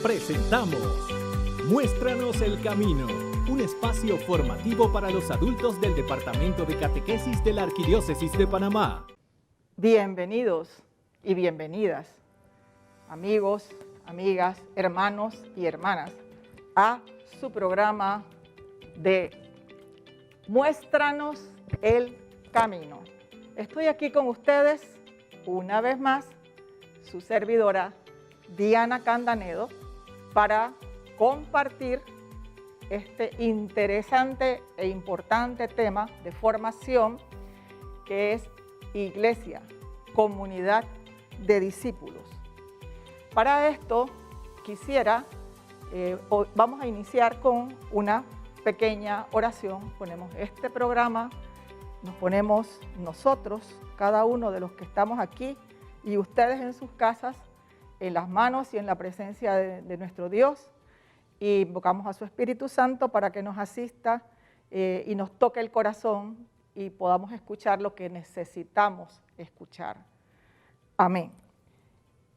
Presentamos Muéstranos el Camino, un espacio formativo para los adultos del Departamento de Catequesis de la Arquidiócesis de Panamá. Bienvenidos y bienvenidas, amigos, amigas, hermanos y hermanas, a su programa de Muéstranos el Camino. Estoy aquí con ustedes una vez más, su servidora Diana Candanedo, para compartir este interesante e importante tema de formación que es Iglesia, comunidad de discípulos. Para esto vamos a iniciar con una pequeña oración. Ponemos este programa, nos ponemos nosotros, cada uno de los que estamos aquí y ustedes en sus casas, en las manos y en la presencia de nuestro Dios, y invocamos a su Espíritu Santo para que nos asista y nos toque el corazón y podamos escuchar lo que necesitamos escuchar. Amén.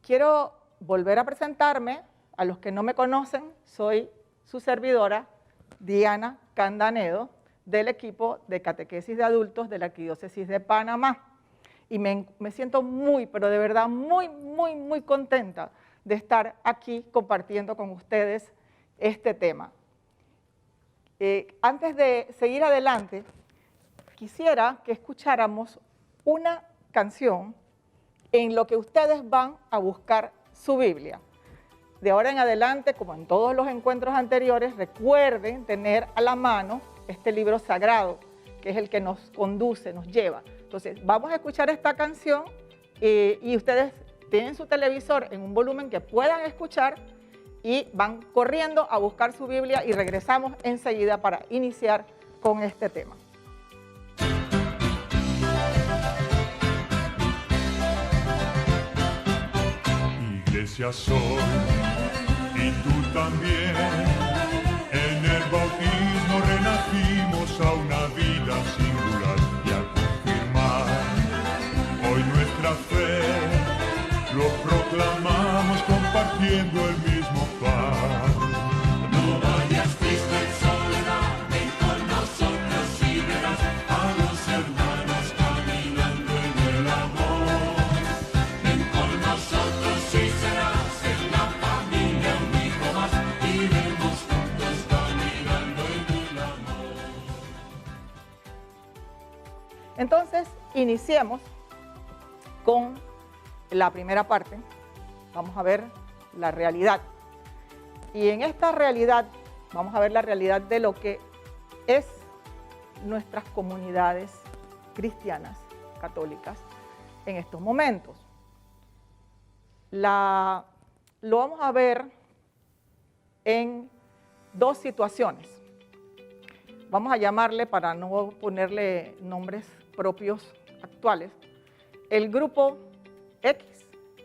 Quiero volver a presentarme. A los que no me conocen, soy su servidora, Diana Candanedo, del equipo de catequesis de adultos de la Arquidiócesis de Panamá. Y me siento pero de verdad muy contenta de estar aquí compartiendo con ustedes este tema. Antes de seguir adelante, quisiera que escucháramos una canción en lo que ustedes van a buscar su Biblia. De ahora en adelante, como en todos los encuentros anteriores, recuerden tener a la mano este libro sagrado, que es el que nos conduce, nos lleva. Entonces, vamos a escuchar esta canción y ustedes tienen su televisor en un volumen que puedan escuchar y van corriendo a buscar su Biblia y regresamos enseguida para iniciar con este tema. Iglesia soy y tú también, en el bautismo renacimos a una vida singular y al confirmar hoy nuestra fe lo proclamamos compartiendo el mismo pan. No vayas triste en soledad, ven con nosotros y verás a los hermanos caminando en el amor. Ven con nosotros y serás en la familia un hijo más, iremos juntos caminando en el amor. Entonces, iniciemos con la primera parte. Vamos a ver la realidad. Y en esta realidad vamos a ver la realidad de lo que es nuestras comunidades cristianas, católicas, en estos momentos. Lo vamos a ver en dos situaciones. Vamos a llamarle, para no ponerle nombres propios actuales, el grupo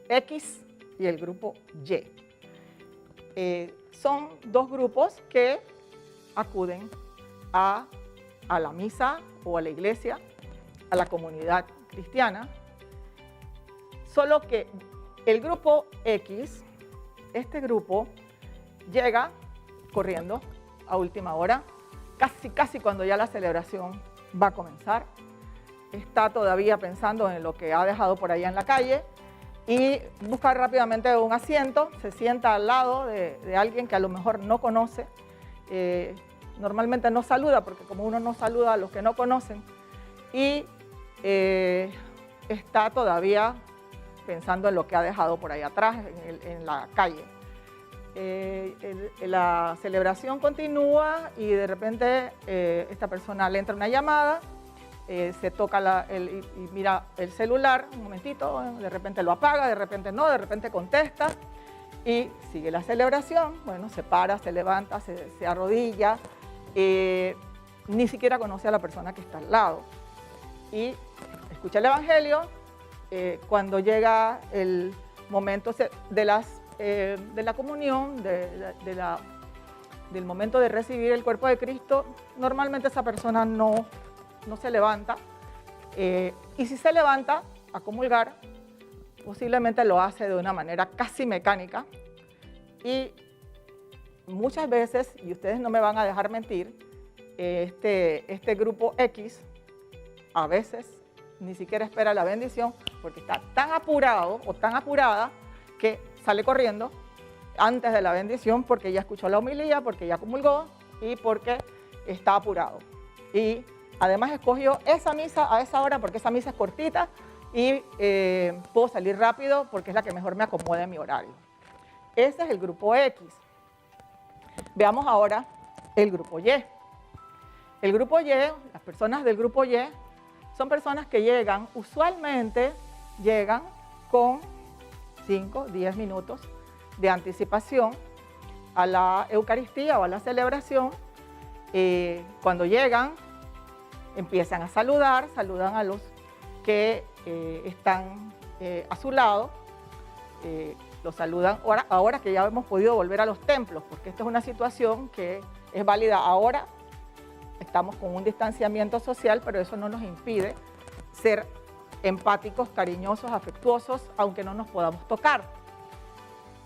X y el grupo Y. Son dos grupos que acuden a la misa o a la iglesia, a la comunidad cristiana, solo que el grupo X, este grupo, llega corriendo a última hora, casi cuando ya la celebración va a comenzar. Está todavía pensando en lo que ha dejado por allá en la calle y busca rápidamente un asiento, se sienta al lado de alguien que a lo mejor no conoce. Normalmente no saluda, porque como uno no saluda a los que no conocen, y está todavía pensando en lo que ha dejado por ahí atrás, en la calle. La celebración continúa y de repente esta persona le entra una llamada, se toca y mira el celular un momentito, de repente lo apaga, de repente no, de repente contesta y sigue la celebración. Bueno, se para, se levanta, se arrodilla, ni siquiera conoce a la persona que está al lado y escucha el evangelio. Cuando llega el momento de la comunión, del momento de recibir el cuerpo de Cristo, normalmente esa persona no se levanta, y si se levanta a comulgar, posiblemente lo hace de una manera casi mecánica y muchas veces, y ustedes no me van a dejar mentir, este grupo X a veces ni siquiera espera la bendición porque está tan apurado o tan apurada que sale corriendo antes de la bendición porque ya escuchó la homilía, porque ya comulgó y porque está apurado. Y además escogió esa misa a esa hora porque esa misa es cortita y puedo salir rápido porque es la que mejor me acomoda en mi horario. Ese es el grupo X. Veamos ahora el grupo Y. El grupo Y, las personas del grupo Y, son personas que llegan, usualmente llegan con 5, 10 minutos de anticipación a la Eucaristía o a la celebración. Cuando llegan, empiezan a saludar, saludan a los que están a su lado, los saludan ahora que ya hemos podido volver a los templos, porque esta es una situación que es válida ahora. Estamos con un distanciamiento social, pero eso no nos impide ser empáticos, cariñosos, afectuosos, aunque no nos podamos tocar.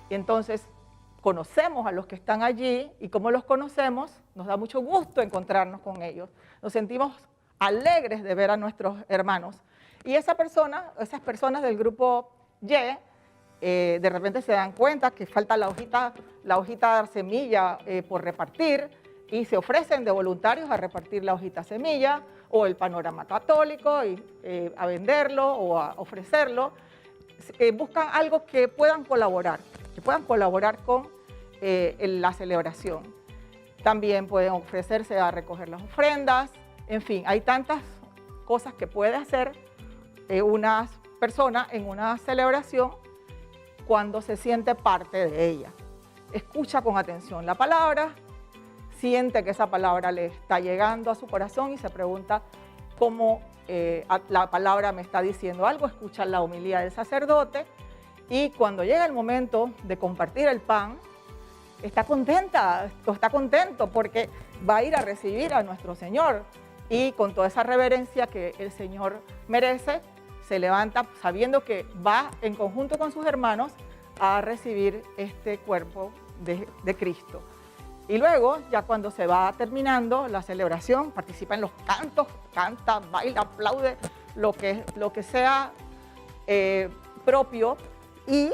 Y entonces, conocemos a los que están allí y como los conocemos, nos da mucho gusto encontrarnos con ellos. Nos sentimos alegres de ver a nuestros hermanos. Y esas personas del grupo Y, de repente se dan cuenta que falta la hojita semilla por repartir, y se ofrecen de voluntarios a repartir la hojita semilla o el panorama católico y a venderlo o a ofrecerlo. Buscan algo que puedan colaborar con la celebración. También pueden ofrecerse a recoger las ofrendas. En fin, hay tantas cosas que puede hacer una persona en una celebración cuando se siente parte de ella. Escucha con atención la palabra, siente que esa palabra le está llegando a su corazón y se pregunta cómo la palabra me está diciendo algo, escucha la homilía del sacerdote y cuando llega el momento de compartir el pan, está contenta o está contento porque va a ir a recibir a nuestro Señor y con toda esa reverencia que el Señor merece, se levanta sabiendo que va en conjunto con sus hermanos a recibir este cuerpo de Cristo. Y luego, ya cuando se va terminando la celebración, participa en los cantos, canta, baila, aplaude, lo que sea propio. Y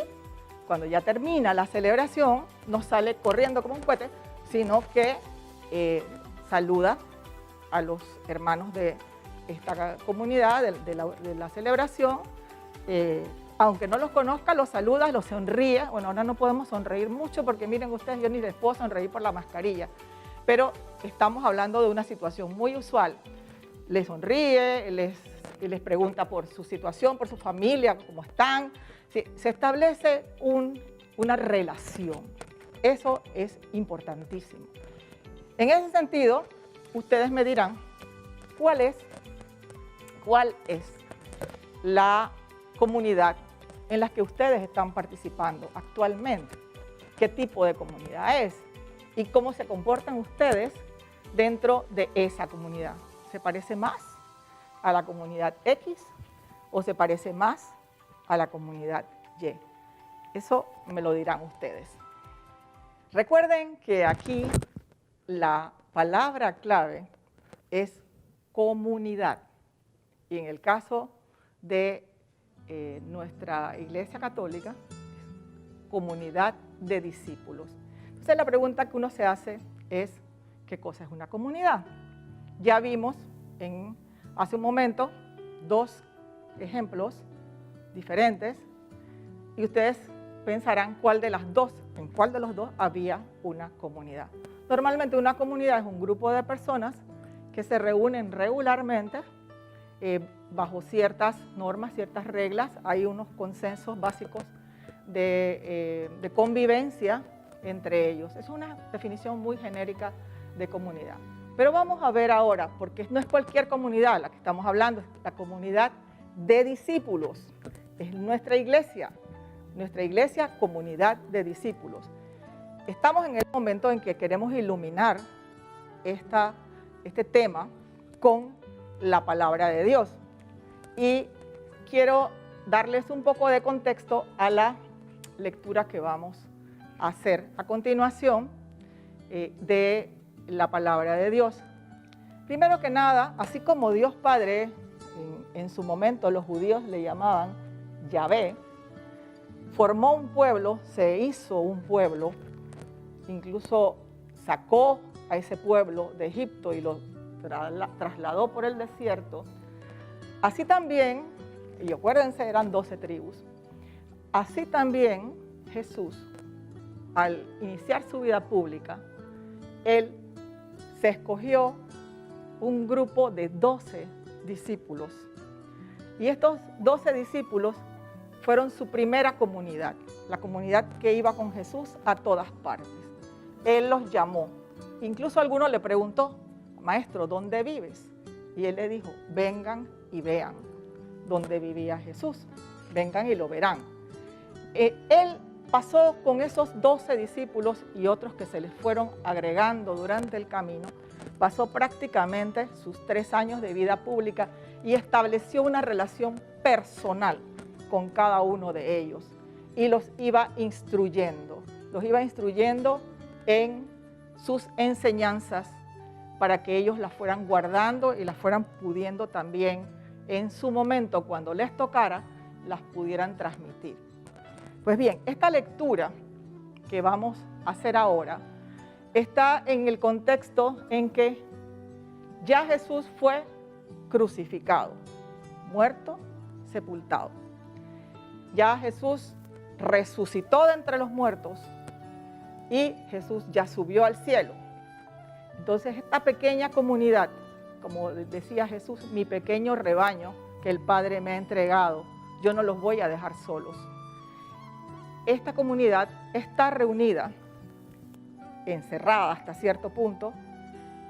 cuando ya termina la celebración, no sale corriendo como un cohete, sino que saluda a los hermanos de esta comunidad, de la celebración. Aunque no los conozca, los saluda, los sonríe. Bueno, ahora no podemos sonreír mucho porque miren ustedes, yo ni les puedo sonreír por la mascarilla. Pero estamos hablando de una situación muy usual. Les sonríe, les pregunta por su situación, por su familia, cómo están. Sí, se establece una relación. Eso es importantísimo. En ese sentido, ustedes me dirán, ¿cuál es la comunidad en las que ustedes están participando actualmente? ¿Qué tipo de comunidad es? ¿Y cómo se comportan ustedes dentro de esa comunidad? ¿Se parece más a la comunidad X o se parece más a la comunidad Y? Eso me lo dirán ustedes. Recuerden que aquí la palabra clave es comunidad. Y en el caso de nuestra Iglesia Católica, comunidad de discípulos. Entonces la pregunta que uno se hace es, ¿qué cosa es una comunidad? Ya vimos hace un momento 2 ejemplos diferentes y ustedes pensarán en cuál de los dos había una comunidad. Normalmente una comunidad es un grupo de personas que se reúnen regularmente bajo ciertas normas, ciertas reglas. Hay unos consensos básicos de convivencia entre ellos. Es una definición muy genérica de comunidad. Pero vamos a ver ahora, porque no es cualquier comunidad la que estamos hablando, es la comunidad de discípulos. Es nuestra iglesia, comunidad de discípulos. Estamos en el momento en que queremos iluminar este tema con la palabra de Dios. Y quiero darles un poco de contexto a la lectura que vamos a hacer a continuación. de la palabra de Dios. Primero que nada, así como Dios Padre, en su momento los judíos le llamaban Yahvé, formó un pueblo, se hizo un pueblo, incluso sacó a ese pueblo de Egipto y lo trasladó por el desierto. Así también, y acuérdense, eran 12 tribus, así también Jesús, al iniciar su vida pública, Él se escogió un grupo de 12 discípulos. Y estos 12 discípulos fueron su primera comunidad, la comunidad que iba con Jesús a todas partes. Él los llamó. Incluso alguno le preguntó, maestro, ¿dónde vives? Y él le dijo, vengan y vean dónde vivía Jesús. Vengan y lo verán. Él pasó con esos 12 discípulos y otros que se les fueron agregando durante el camino, pasó prácticamente sus 3 años de vida pública y estableció una relación personal con cada uno de ellos y los iba instruyendo en sus enseñanzas para que ellos las fueran guardando y las fueran pudiendo también en su momento, cuando les tocara, las pudieran transmitir. Pues bien, esta lectura que vamos a hacer ahora está en el contexto en que ya Jesús fue crucificado, muerto, sepultado. Ya Jesús resucitó de entre los muertos y Jesús ya subió al cielo. Entonces esta pequeña comunidad, como decía Jesús, mi pequeño rebaño que el Padre me ha entregado, yo no los voy a dejar solos. Esta comunidad está reunida, encerrada hasta cierto punto,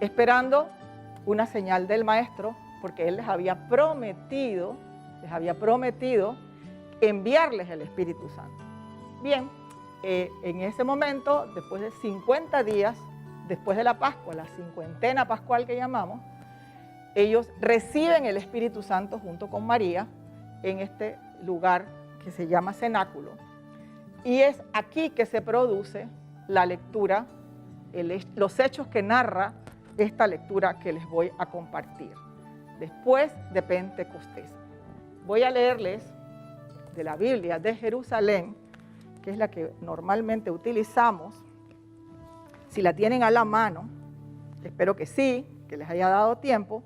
esperando una señal del Maestro, porque Él les había prometido enviarles el Espíritu Santo. Bien, en ese momento, después de 50 días, después de la Pascua, la cincuentena pascual que llamamos, ellos reciben el Espíritu Santo junto con María en este lugar que se llama cenáculo. Y es aquí que se produce la lectura, los hechos que narra esta lectura que les voy a compartir, después de Pentecostés. Voy a leerles de la Biblia de Jerusalén, que es la que normalmente utilizamos. Si la tienen a la mano, espero que sí, que les haya dado tiempo,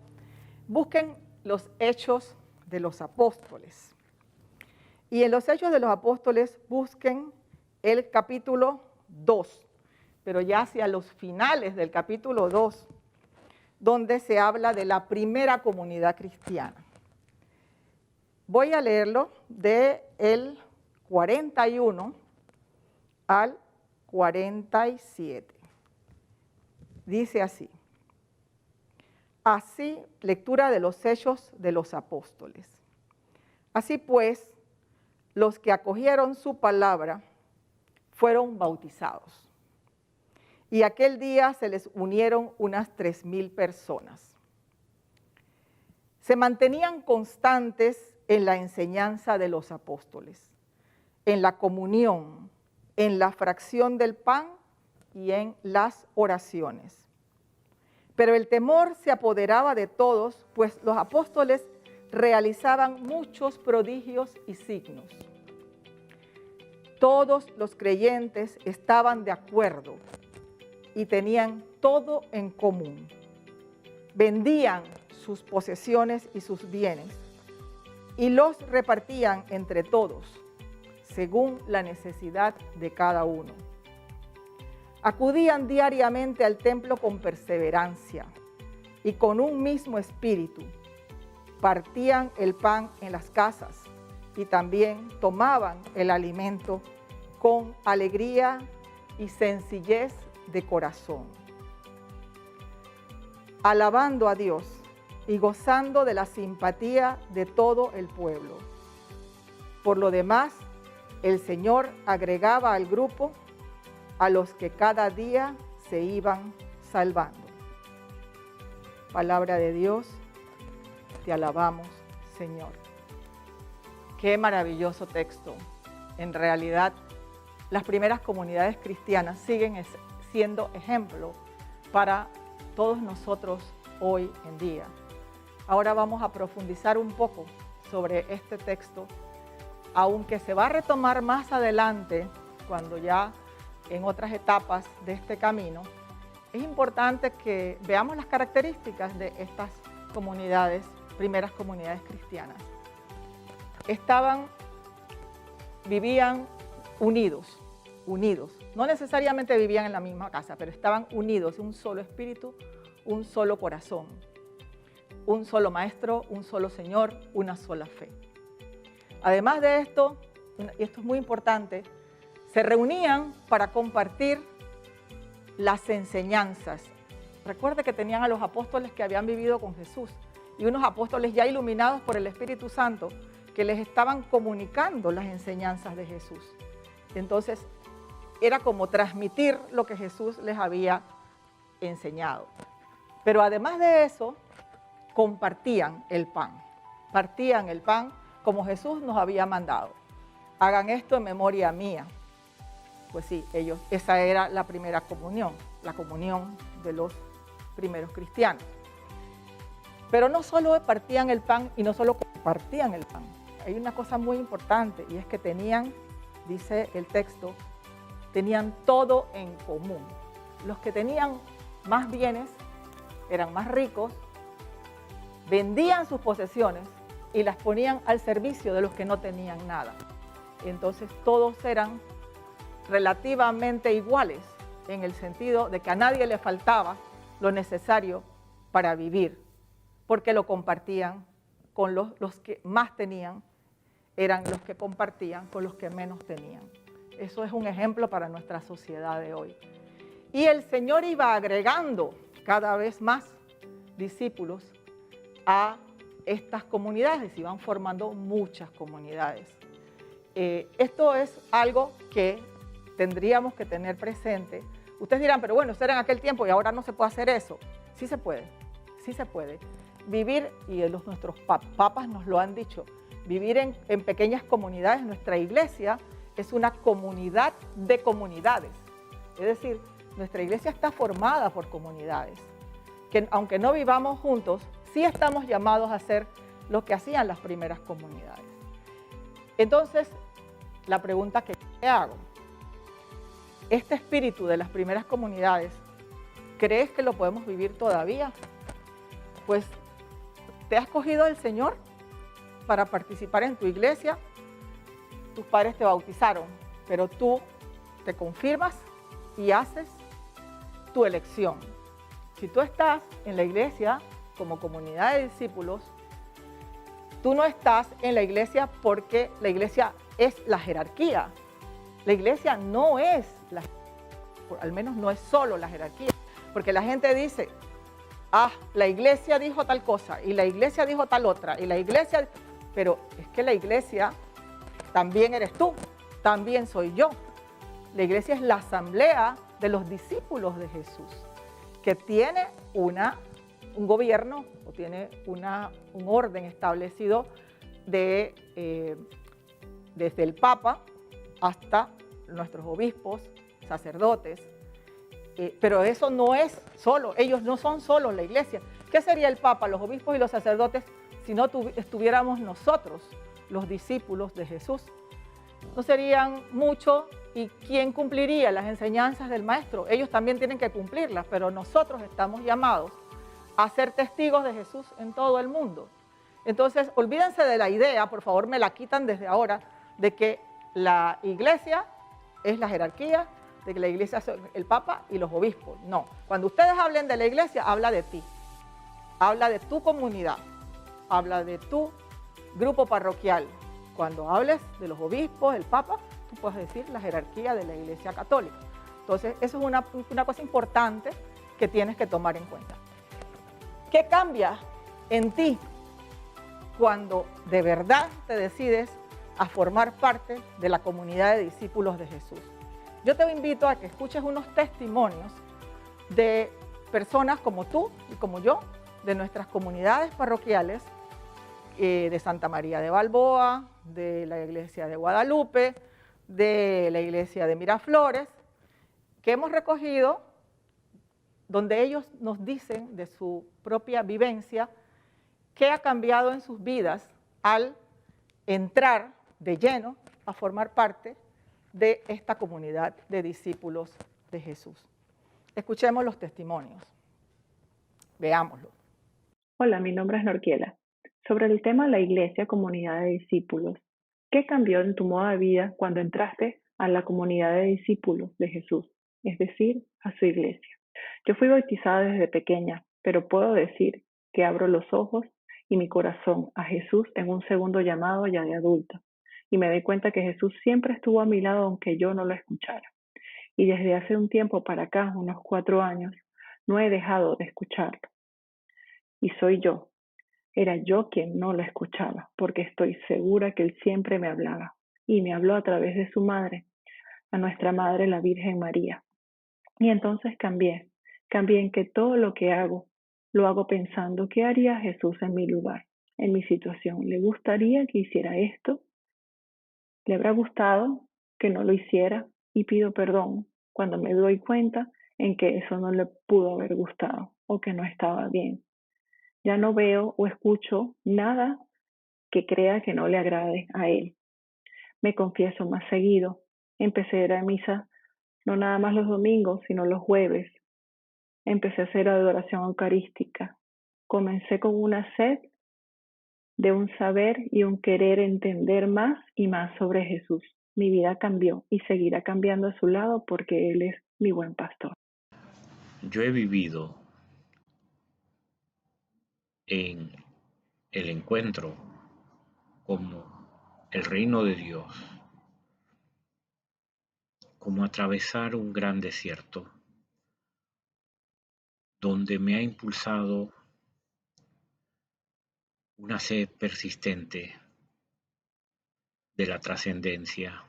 busquen los Hechos de los Apóstoles. Y en los Hechos de los Apóstoles busquen el capítulo 2, pero ya hacia los finales del capítulo 2, donde se habla de la primera comunidad cristiana. Voy a leerlo del 41 al 47. Dice así. Así, lectura de los Hechos de los Apóstoles. Así pues, los que acogieron su palabra fueron bautizados. Y aquel día se les unieron unas 3,000 personas. Se mantenían constantes en la enseñanza de los apóstoles, en la comunión, en la fracción del pan y en las oraciones. Pero el temor se apoderaba de todos, pues los apóstoles realizaban muchos prodigios y signos. Todos los creyentes estaban de acuerdo y tenían todo en común. Vendían sus posesiones y sus bienes y los repartían entre todos, según la necesidad de cada uno. Acudían diariamente al templo con perseverancia y con un mismo espíritu. Partían el pan en las casas y también tomaban el alimento con alegría y sencillez de corazón, alabando a Dios y gozando de la simpatía de todo el pueblo. Por lo demás, el Señor agregaba al grupo a los que cada día se iban salvando. Palabra de Dios, te alabamos, Señor. Qué maravilloso texto. En realidad, las primeras comunidades cristianas siguen siendo ejemplo para todos nosotros hoy en día. Ahora vamos a profundizar un poco sobre este texto, aunque se va a retomar más adelante, cuando ya en otras etapas de este camino. Es importante que veamos las características de estas comunidades, primeras comunidades cristianas. Vivían unidos, no necesariamente vivían en la misma casa, pero estaban unidos, un solo espíritu, un solo corazón, un solo maestro, un solo Señor, una sola fe. Además de esto, y esto es muy importante, se reunían para compartir las enseñanzas. Recuerde que tenían a los apóstoles que habían vivido con Jesús y unos apóstoles ya iluminados por el Espíritu Santo que les estaban comunicando las enseñanzas de Jesús. Entonces, era como transmitir lo que Jesús les había enseñado. Pero además de eso, compartían el pan. Partían el pan como Jesús nos había mandado. Hagan esto en memoria mía. Pues sí, esa era la primera comunión, la comunión de los primeros cristianos. Pero no solo partían el pan y no solo compartían el pan. Hay una cosa muy importante y es que tenían, dice el texto, tenían todo en común. Los que tenían más bienes, eran más ricos, vendían sus posesiones y las ponían al servicio de los que no tenían nada. Entonces todos eran relativamente iguales en el sentido de que a nadie le faltaba lo necesario para vivir, porque lo compartían con los que más tenían, eran los que compartían con los que menos tenían. Eso es un ejemplo para nuestra sociedad de hoy. Y el Señor iba agregando cada vez más discípulos a estas comunidades, iban formando muchas comunidades. Esto es algo que tendríamos que tener presente. Ustedes dirán, pero bueno, eso era en aquel tiempo y ahora no se puede hacer eso. Sí se puede, sí se puede. Vivir, y nuestros papas nos lo han dicho, vivir en pequeñas comunidades. Nuestra iglesia es una comunidad de comunidades. Es decir, nuestra iglesia está formada por comunidades, que aunque no vivamos juntos, sí estamos llamados a hacer lo que hacían las primeras comunidades. Entonces, la pregunta que te hago, este espíritu de las primeras comunidades, ¿crees que lo podemos vivir todavía? Pues, ¿te ha escogido el Señor para participar en tu iglesia? Tus padres te bautizaron, pero tú te confirmas y haces tu elección. Si tú estás en la iglesia como comunidad de discípulos, tú no estás en la iglesia porque la iglesia es la jerarquía. La iglesia no es, al menos no es solo la jerarquía, porque la gente dice, la iglesia dijo tal cosa, y la iglesia dijo tal otra, y la iglesia... Pero es que la iglesia también eres tú, también soy yo. La iglesia es la asamblea de los discípulos de Jesús, que tiene un gobierno o tiene un orden establecido desde el Papa hasta nuestros obispos, sacerdotes. Pero eso no es solo, ellos no son solo la iglesia. ¿Qué sería el Papa, los obispos y los sacerdotes si no estuviéramos nosotros, los discípulos de Jesús? No serían mucho, y ¿quién cumpliría las enseñanzas del Maestro? Ellos también tienen que cumplirlas, pero nosotros estamos llamados a ser testigos de Jesús en todo el mundo. Entonces, olvídense de la idea, por favor me la quitan desde ahora, de que la iglesia es la jerarquía, de que la iglesia es el Papa y los obispos. No, cuando ustedes hablen de la iglesia, habla de ti, habla de tu comunidad, habla de tu grupo parroquial. Cuando hables de los obispos, el Papa, tú puedes decir la jerarquía de la Iglesia Católica. Entonces, eso es una cosa importante que tienes que tomar en cuenta. ¿Qué cambia en ti cuando de verdad te decides a formar parte de la comunidad de discípulos de Jesús? Yo te invito a que escuches unos testimonios de personas como tú y como yo, de nuestras comunidades parroquiales, de Santa María de Balboa, de la iglesia de Guadalupe, de la iglesia de Miraflores, que hemos recogido donde ellos nos dicen de su propia vivencia qué ha cambiado en sus vidas al entrar de lleno a formar parte de esta comunidad de discípulos de Jesús. Escuchemos los testimonios. Veámoslo. Hola, mi nombre es Norquiela. Sobre el tema de la iglesia, comunidad de discípulos, ¿qué cambió en tu modo de vida cuando entraste a la comunidad de discípulos de Jesús, es decir, a su iglesia? Yo fui bautizada desde pequeña, pero puedo decir que abro los ojos y mi corazón a Jesús en un segundo llamado ya de adulta, y me doy cuenta que Jesús siempre estuvo a mi lado aunque yo no lo escuchara. Y desde hace un tiempo para acá, unos 4 años, no he dejado de escucharlo. Y soy yo. Era yo quien no lo escuchaba, porque estoy segura que Él siempre me hablaba. Y me habló a través de su madre, a nuestra Madre, la Virgen María. Y entonces cambié en que todo lo que hago, lo hago pensando, ¿qué haría Jesús en mi lugar, en mi situación? ¿Le gustaría que hiciera esto? ¿Le habrá gustado que no lo hiciera? Y pido perdón cuando me doy cuenta en que eso no le pudo haber gustado o que no estaba bien. Ya no veo o escucho nada que crea que no le agrade a Él. Me confieso más seguido. Empecé a ir a misa no nada más los domingos, sino los jueves. Empecé a hacer adoración eucarística. Comencé con una sed de un saber y un querer entender más y más sobre Jesús. Mi vida cambió y seguirá cambiando a su lado porque Él es mi buen pastor. Yo he vivido en el encuentro como el reino de Dios, como atravesar un gran desierto, donde me ha impulsado una sed persistente de la trascendencia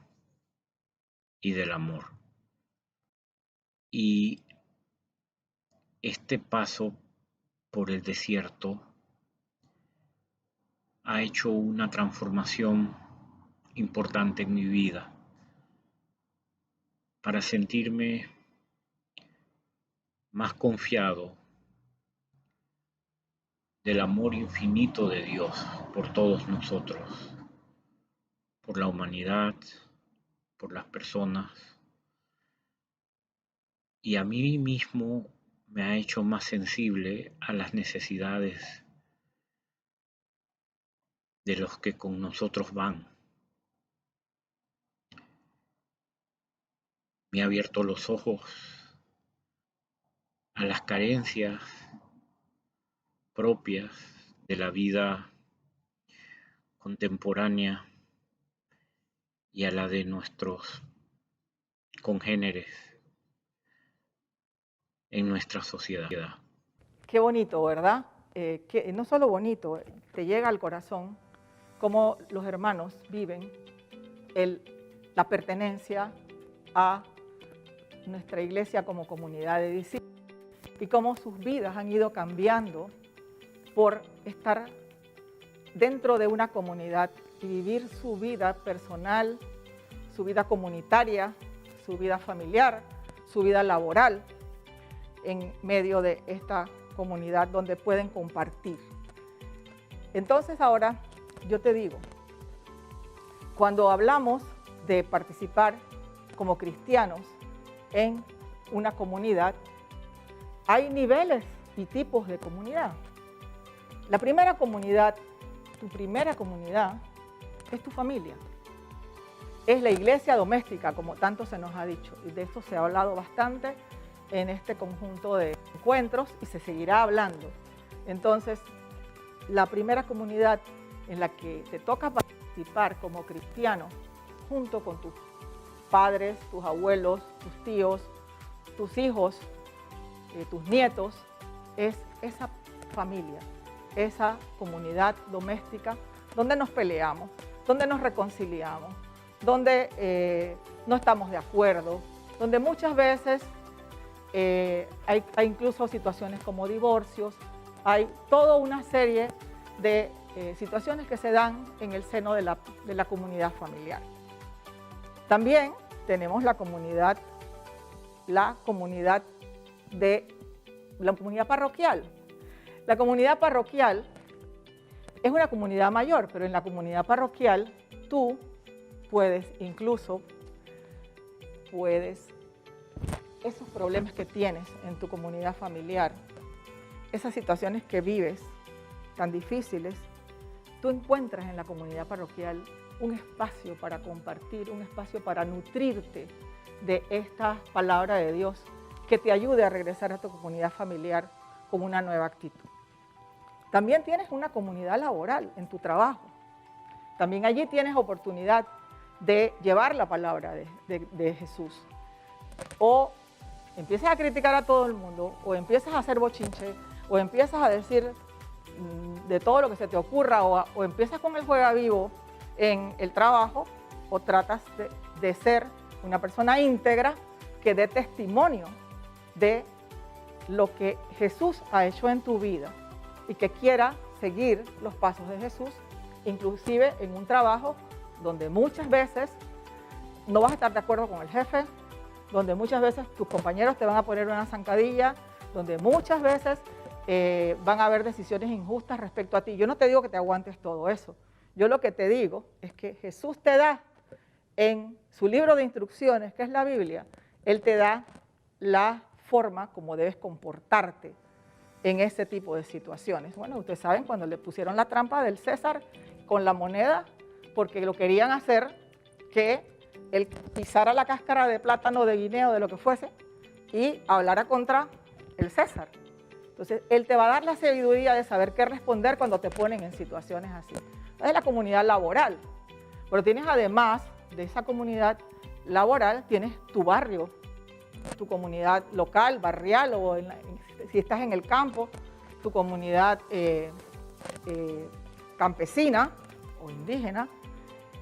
y del amor. Y este paso por el desierto ha hecho una transformación importante en mi vida para sentirme más confiado del amor infinito de Dios por todos nosotros, por la humanidad, por las personas, y a mí mismo me ha hecho más sensible a las necesidades de los que con nosotros van. Me ha abierto los ojos a las carencias propias de la vida contemporánea y a la de nuestros congéneres en nuestra sociedad. Qué bonito, ¿verdad? Que no solo bonito, te llega al corazón cómo los hermanos viven la pertenencia a nuestra iglesia como comunidad de discípulos y cómo sus vidas han ido cambiando por estar dentro de una comunidad y vivir su vida personal, su vida comunitaria, su vida familiar, su vida laboral en medio de esta comunidad donde pueden compartir. Entonces ahora yo te digo, cuando hablamos de participar como cristianos en una comunidad, hay niveles y tipos de comunidad. La primera comunidad, tu primera comunidad, es tu familia. Es la iglesia doméstica, como tanto se nos ha dicho, y de esto se ha hablado bastante en este conjunto de encuentros y se seguirá hablando. Entonces, la primera comunidad en la que te toca participar como cristiano, junto con tus padres, tus abuelos, tus tíos, tus hijos, tus nietos, es esa familia, esa comunidad doméstica donde nos peleamos, donde nos reconciliamos, donde no estamos de acuerdo, donde muchas veces hay incluso situaciones como divorcios, hay toda una serie de situaciones que se dan en el seno de la comunidad familiar. También tenemos la comunidad de la comunidad parroquial. La comunidad parroquial es una comunidad mayor, pero en la comunidad parroquial tú puedes, esos problemas que tienes en tu comunidad familiar, esas situaciones que vives tan difíciles, tú encuentras en la comunidad parroquial un espacio para compartir, un espacio para nutrirte de esta palabra de Dios que te ayude a regresar a tu comunidad familiar con una nueva actitud. También tienes una comunidad laboral en tu trabajo. También allí tienes oportunidad de llevar la palabra de Jesús. O empiezas a criticar a todo el mundo, o empiezas a hacer bochinche, o empiezas a decir de todo lo que se te ocurra, o empiezas con el juega vivo en el trabajo, o tratas de ser una persona íntegra que dé testimonio de lo que Jesús ha hecho en tu vida y que quiera seguir los pasos de Jesús, inclusive en un trabajo donde muchas veces no vas a estar de acuerdo con el jefe, donde muchas veces tus compañeros te van a poner una zancadilla, donde muchas veces van a haber decisiones injustas respecto a ti. Yo no te digo que te aguantes todo eso. Yo lo que te digo es que Jesús te da en su libro de instrucciones, que es la Biblia, Él te da la forma como debes comportarte en ese tipo de situaciones. Bueno, ustedes saben cuando le pusieron la trampa del César con la moneda, porque lo querían hacer que él pisara la cáscara de plátano, de guineo, de lo que fuese, y hablara contra el César. Entonces, Él te va a dar la sabiduría de saber qué responder cuando te ponen en situaciones así. Es la comunidad laboral, pero tienes además de esa comunidad laboral, tienes tu barrio, tu comunidad local, barrial, o si estás en el campo, tu comunidad campesina o indígena.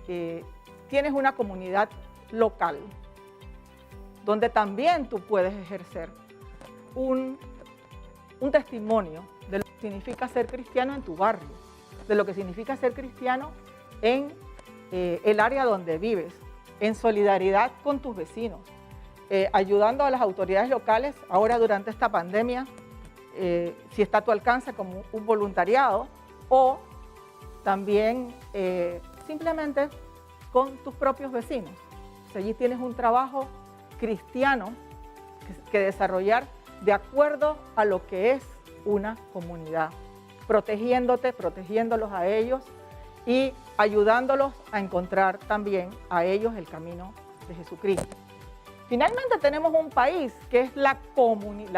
Tienes una comunidad local, donde también tú puedes ejercer un testimonio de lo que significa ser cristiano en tu barrio, de lo que significa ser cristiano en el área donde vives, en solidaridad con tus vecinos, ayudando a las autoridades locales ahora durante esta pandemia, si está a tu alcance como un voluntariado, o también simplemente con tus propios vecinos. O sea, allí tienes un trabajo cristiano que desarrollar de acuerdo a lo que es una comunidad, protegiéndolos a ellos y ayudándolos a encontrar también a ellos el camino de Jesucristo. Finalmente tenemos un país que es la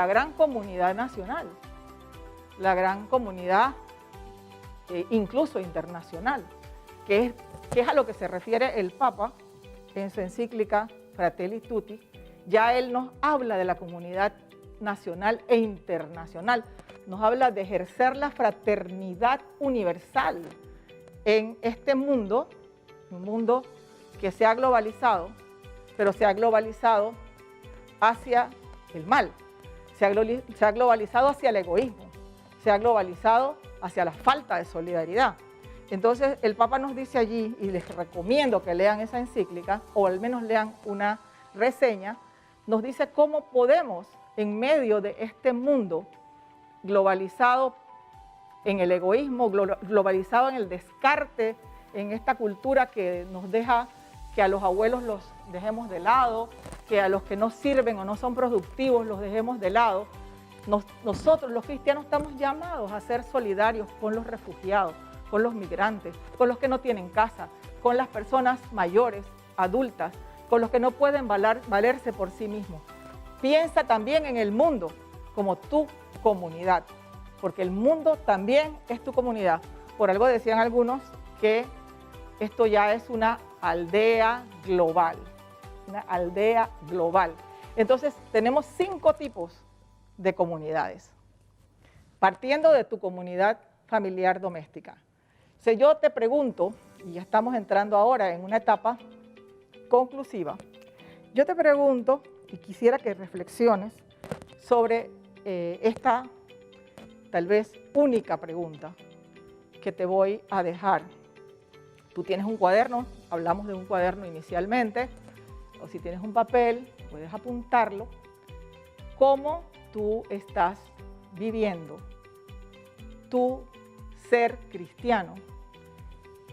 gran comunidad nacional, la gran comunidad incluso internacional, que es a lo que se refiere el Papa en su encíclica Fratelli Tutti. Ya él nos habla de la comunidad nacional e internacional, nos habla de ejercer la fraternidad universal en este mundo, un mundo que se ha globalizado, pero se ha globalizado hacia el mal, se ha globalizado hacia el egoísmo, se ha globalizado hacia la falta de solidaridad. Entonces el Papa nos dice allí, y les recomiendo que lean esa encíclica, o al menos lean una reseña, nos dice cómo podemos, en medio de este mundo globalizado en el egoísmo, globalizado en el descarte, en esta cultura que nos deja que a los abuelos los dejemos de lado, que a los que no sirven o no son productivos los dejemos de lado. Nosotros los cristianos estamos llamados a ser solidarios con los refugiados, con los migrantes, con los que no tienen casa, con las personas mayores, adultas, con los que no pueden valerse por sí mismos. Piensa también en el mundo como tu comunidad, porque el mundo también es tu comunidad. Por algo decían algunos que esto ya es una aldea global, una aldea global. Entonces tenemos 5 tipos de comunidades, partiendo de tu comunidad familiar doméstica. Si yo te pregunto, y ya estamos entrando ahora en una etapa conclusiva, yo te pregunto y quisiera que reflexiones sobre esta tal vez única pregunta que te voy a dejar. Tú tienes un cuaderno, hablamos de un cuaderno inicialmente, o si tienes un papel, puedes apuntarlo. ¿Cómo tú estás viviendo tu ser cristiano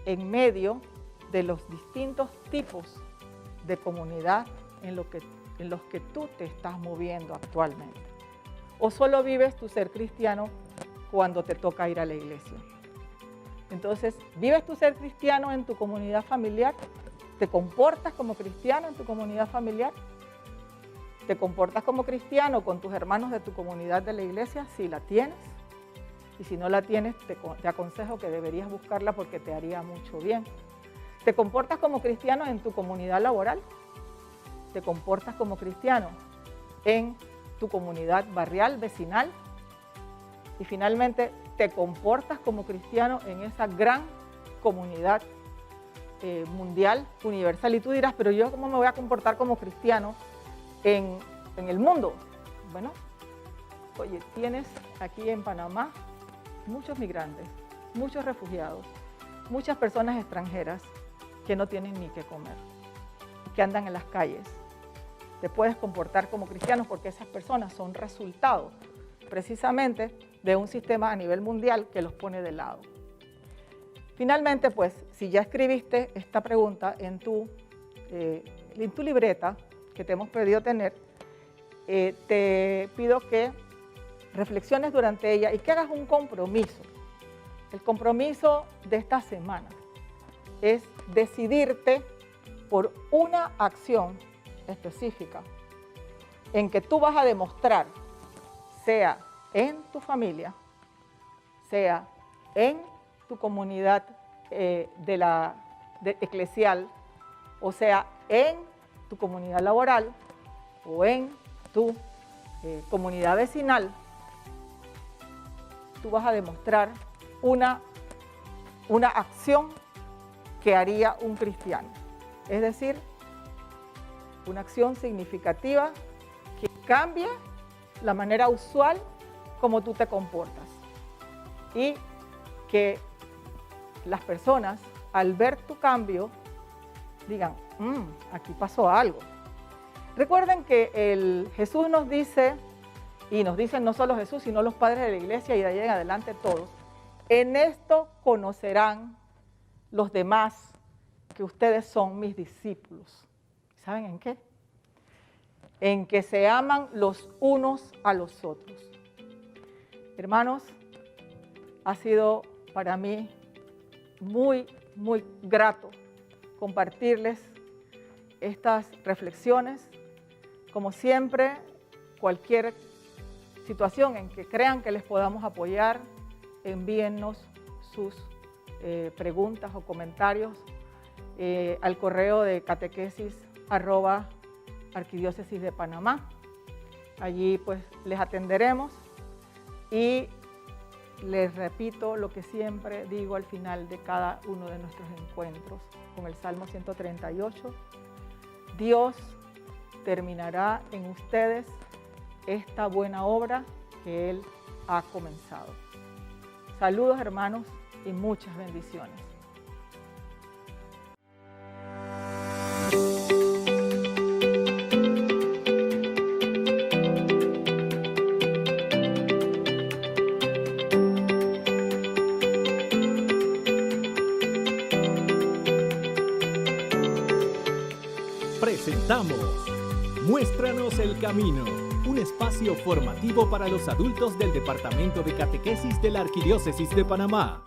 en medio de los distintos tipos de comunidad en los que tú te estás moviendo actualmente? ¿O solo vives tu ser cristiano cuando te toca ir a la iglesia? Entonces, ¿vives tu ser cristiano en tu comunidad familiar? ¿Te comportas como cristiano en tu comunidad familiar? ¿Te comportas como cristiano con tus hermanos de tu comunidad de la iglesia? Si la tienes. Y si no la tienes, te aconsejo que deberías buscarla porque te haría mucho bien. ¿Te comportas como cristiano en tu comunidad laboral? ¿Te comportas como cristiano en tu comunidad barrial, vecinal? Y finalmente, ¿te comportas como cristiano en esa gran comunidad mundial, universal? Y tú dirás, pero yo ¿cómo me voy a comportar como cristiano en el mundo? Bueno, oye, tienes aquí en Panamá muchos migrantes, muchos refugiados, muchas personas extranjeras que no tienen ni qué comer, que andan en las calles. Te puedes comportar como cristiano porque esas personas son resultado precisamente de un sistema a nivel mundial que los pone de lado. Finalmente, pues, si ya escribiste esta pregunta en tu libreta que te hemos pedido tener, te pido que reflexiones durante ella y que hagas un compromiso. El compromiso de esta semana es decidirte por una acción específica en que tú vas a demostrar, sea en tu familia, sea en tu comunidad eclesial, o sea en tu comunidad laboral o en tu comunidad vecinal, tú vas a demostrar una acción que haría un cristiano. Es decir, una acción significativa que cambie la manera usual como tú te comportas. Y que las personas, al ver tu cambio, digan, aquí pasó algo. Recuerden que Jesús nos dice, y nos dicen no solo Jesús, sino los padres de la iglesia y de ahí en adelante todos, en esto conocerán los demás que ustedes son mis discípulos. ¿Saben en qué? En que se aman los unos a los otros. Hermanos, ha sido para mí muy, muy grato compartirles estas reflexiones. Como siempre, cualquier situación en que crean que les podamos apoyar, envíennos sus preguntas o comentarios al correo de catequesis@arquidiócesis de Panamá. Allí pues les atenderemos y les repito lo que siempre digo al final de cada uno de nuestros encuentros con el Salmo 138. Dios terminará en ustedes esta buena obra que Él ha comenzado. Saludos, hermanos, y muchas bendiciones. Presentamos Muéstranos el Camino, un espacio formativo para los adultos del Departamento de Catequesis de la Arquidiócesis de Panamá.